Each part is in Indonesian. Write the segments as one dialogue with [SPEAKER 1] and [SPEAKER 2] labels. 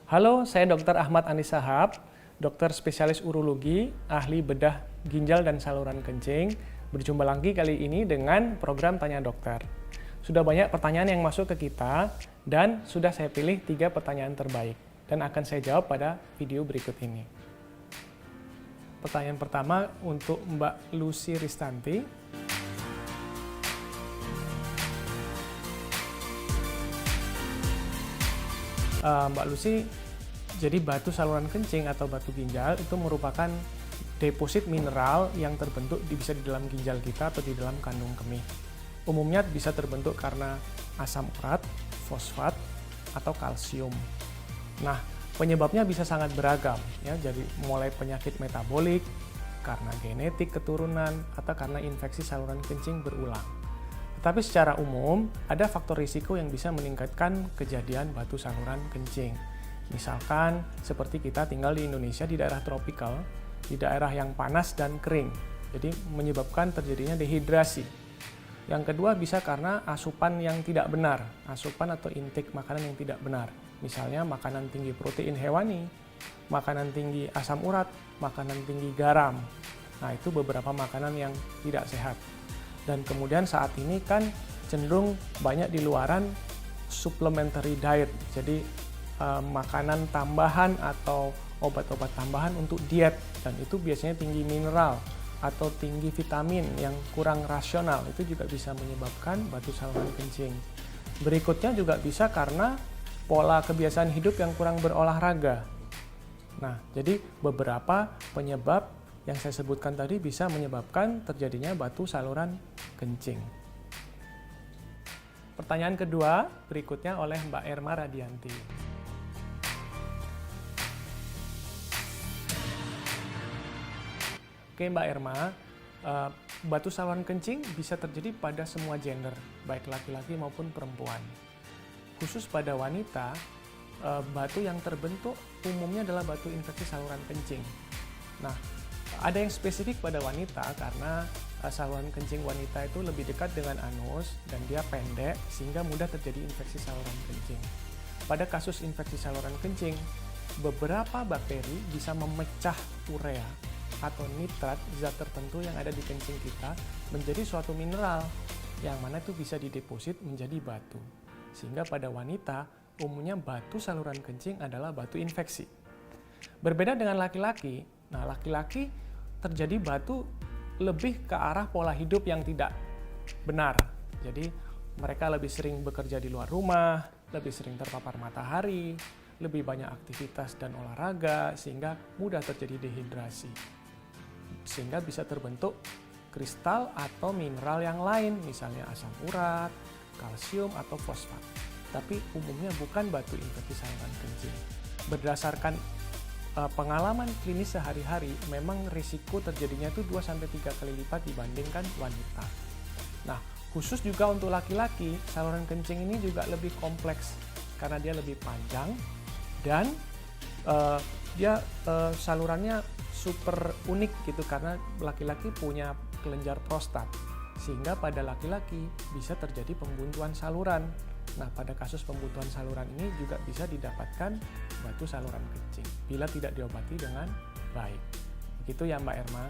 [SPEAKER 1] Halo, saya Dr. Ahmad Anis Sahab, dokter spesialis urologi, ahli bedah ginjal dan saluran kencing. Berjumpa lagi kali ini dengan program Tanya Dokter. Sudah banyak pertanyaan yang masuk ke kita dan sudah saya pilih 3 pertanyaan terbaik dan akan saya jawab pada video berikut ini. Pertanyaan pertama untuk Mbak Lucy Ristanti. Mbak Lucy, jadi batu saluran kencing atau batu ginjal itu merupakan deposit mineral yang terbentuk bisa di dalam ginjal kita atau di dalam kandung kemih. Umumnya bisa terbentuk karena asam urat, fosfat, atau kalsium. Nah, penyebabnya bisa sangat beragam, ya. Jadi mulai penyakit metabolik, karena genetik keturunan, atau karena infeksi saluran kencing berulang. Tetapi secara umum, ada faktor risiko yang bisa meningkatkan kejadian batu saluran kencing. Misalkan, seperti kita tinggal di Indonesia di daerah tropikal, di daerah yang panas dan kering, jadi menyebabkan terjadinya dehidrasi. Yang kedua bisa karena asupan yang tidak benar, asupan atau intake makanan yang tidak benar. Misalnya makanan tinggi protein hewani, makanan tinggi asam urat, makanan tinggi garam. Nah, itu beberapa makanan yang tidak sehat. Dan kemudian saat ini kan cenderung banyak di luaran supplementary diet, jadi makanan tambahan atau obat-obat tambahan untuk diet, dan itu biasanya tinggi mineral atau tinggi vitamin yang kurang rasional, itu juga bisa menyebabkan batu saluran kencing. Berikutnya juga bisa karena pola kebiasaan hidup yang kurang berolahraga. Nah, jadi beberapa penyebab yang saya sebutkan tadi bisa menyebabkan terjadinya batu saluran kencing. Pertanyaan kedua berikutnya oleh Mbak Erma Radianti. Oke Mbak Erma, batu saluran kencing bisa terjadi pada semua gender, baik laki-laki maupun perempuan. Khusus pada wanita, batu yang terbentuk umumnya adalah batu infeksi saluran kencing. Nah, ada yang spesifik pada wanita karena saluran kencing wanita itu lebih dekat dengan anus dan dia pendek sehingga mudah terjadi infeksi saluran kencing. Pada kasus infeksi saluran kencing, beberapa bakteri bisa memecah urea atau nitrat, zat tertentu yang ada di kencing kita, menjadi suatu mineral yang mana itu bisa dideposit menjadi batu. Sehingga pada wanita, umumnya batu saluran kencing adalah batu infeksi. Berbeda dengan laki-laki, nah laki-laki terjadi batu lebih ke arah pola hidup yang tidak benar. Jadi mereka lebih sering bekerja di luar rumah, lebih sering terpapar matahari, lebih banyak aktivitas dan olahraga, sehingga mudah terjadi dehidrasi. Sehingga bisa terbentuk kristal atau mineral yang lain, misalnya asam urat, kalsium, atau fosfat. Tapi umumnya bukan batu infeksi saluran kencing. Berdasarkan pengalaman klinis sehari-hari, memang risiko terjadinya itu 2-3 kali lipat dibandingkan wanita. Nah, khusus juga untuk laki-laki, saluran kencing ini juga lebih kompleks karena dia lebih panjang dan dia salurannya super unik gitu, karena laki-laki punya kelenjar prostat, sehingga pada laki-laki bisa terjadi pembuntuan saluran. Nah, pada kasus pembuntuan saluran ini juga bisa didapatkan batu saluran kencing bila tidak diobati dengan baik. Begitu ya Mbak Erma.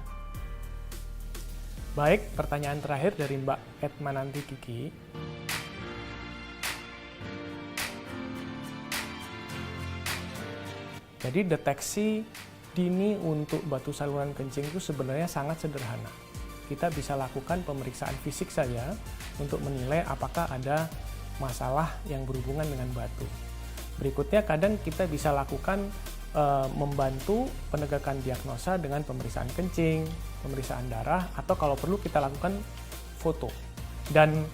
[SPEAKER 1] Baik, pertanyaan terakhir dari Mbak Edmananti Kiki. Jadi deteksi dini untuk batu saluran kencing itu sebenarnya sangat sederhana. Kita bisa lakukan pemeriksaan fisik saja untuk menilai apakah ada masalah yang berhubungan dengan batu. Berikutnya kadang kita bisa lakukan membantu penegakan diagnosa dengan pemeriksaan kencing, pemeriksaan darah, atau kalau perlu kita lakukan foto. Dan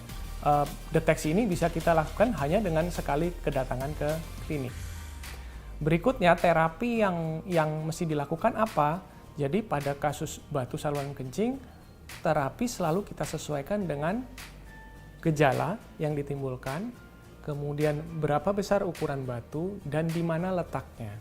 [SPEAKER 1] deteksi ini bisa kita lakukan hanya dengan sekali kedatangan ke klinik. Berikutnya terapi yang mesti dilakukan apa? Jadi pada kasus batu saluran kencing, terapi selalu kita sesuaikan dengan gejala yang ditimbulkan, kemudian berapa besar ukuran batu, dan di mana letaknya.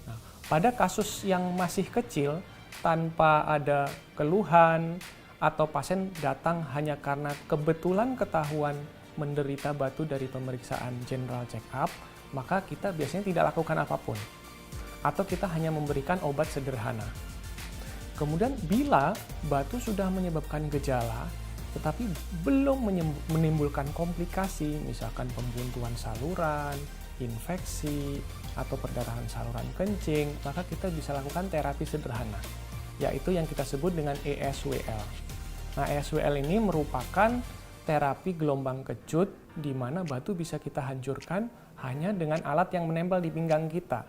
[SPEAKER 1] Nah, pada kasus yang masih kecil, tanpa ada keluhan, atau pasien datang hanya karena kebetulan ketahuan menderita batu dari pemeriksaan general check-up, maka kita biasanya tidak lakukan apapun. Atau kita hanya memberikan obat sederhana. Kemudian bila batu sudah menyebabkan gejala, tetapi belum menimbulkan komplikasi, misalkan pembuntuan saluran, infeksi, atau perdarahan saluran kencing, maka kita bisa lakukan terapi sederhana, yaitu yang kita sebut dengan ESWL. Nah, ESWL ini merupakan terapi gelombang kejut di mana batu bisa kita hancurkan hanya dengan alat yang menempel di pinggang kita.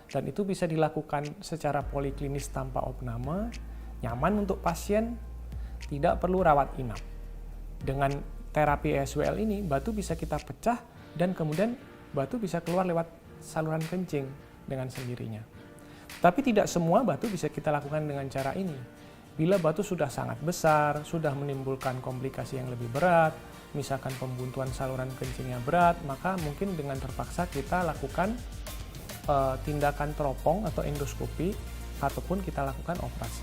[SPEAKER 1] Dan itu bisa dilakukan secara poliklinis tanpa opname, nyaman untuk pasien, tidak perlu rawat inap. Dengan terapi ESWL ini, batu bisa kita pecah dan kemudian batu bisa keluar lewat saluran kencing dengan sendirinya. Tapi tidak semua batu bisa kita lakukan dengan cara ini. Bila batu sudah sangat besar, sudah menimbulkan komplikasi yang lebih berat, misalkan pembuntuan saluran kencingnya berat, maka mungkin dengan terpaksa kita lakukan tindakan teropong atau endoskopi, ataupun kita lakukan operasi.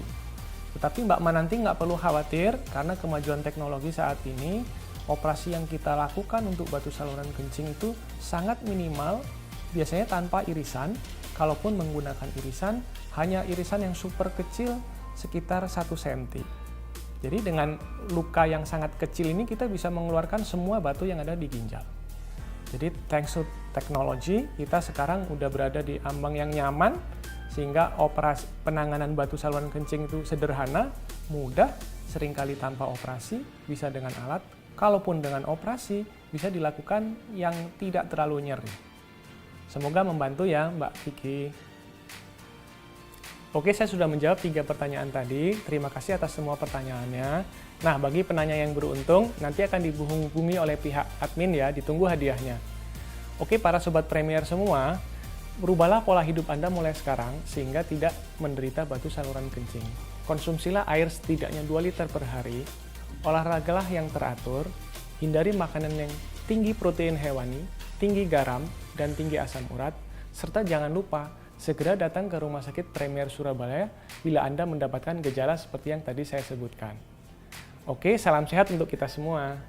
[SPEAKER 1] Tetapi Mbak Mananti nggak perlu khawatir, karena kemajuan teknologi saat ini, operasi yang kita lakukan untuk batu saluran kencing itu sangat minimal, biasanya tanpa irisan. Kalaupun menggunakan irisan, hanya irisan yang super kecil, sekitar 1 cm. Jadi dengan luka yang sangat kecil ini, kita bisa mengeluarkan semua batu yang ada di ginjal. Jadi thanks to teknologi, kita sekarang udah berada di ambang yang nyaman, sehingga operasi penanganan batu saluran kencing itu sederhana, mudah, seringkali tanpa operasi, bisa dengan alat. Kalaupun dengan operasi, bisa dilakukan yang tidak terlalu nyeri. Semoga membantu ya Mbak Vicky. Oke, saya sudah menjawab 3 pertanyaan tadi. Terima kasih atas semua pertanyaannya. Nah, bagi penanya yang beruntung, nanti akan dihubungi oleh pihak admin ya, ditunggu hadiahnya. Oke, para Sobat Premier semua, berubahlah pola hidup Anda mulai sekarang, sehingga tidak menderita batu saluran kencing. Konsumsilah air setidaknya 2 liter per hari, olahragalah yang teratur, hindari makanan yang tinggi protein hewani, tinggi garam, dan tinggi asam urat, serta jangan lupa, segera datang ke Rumah Sakit Premier Surabaya bila Anda mendapatkan gejala seperti yang tadi saya sebutkan. Oke, salam sehat untuk kita semua.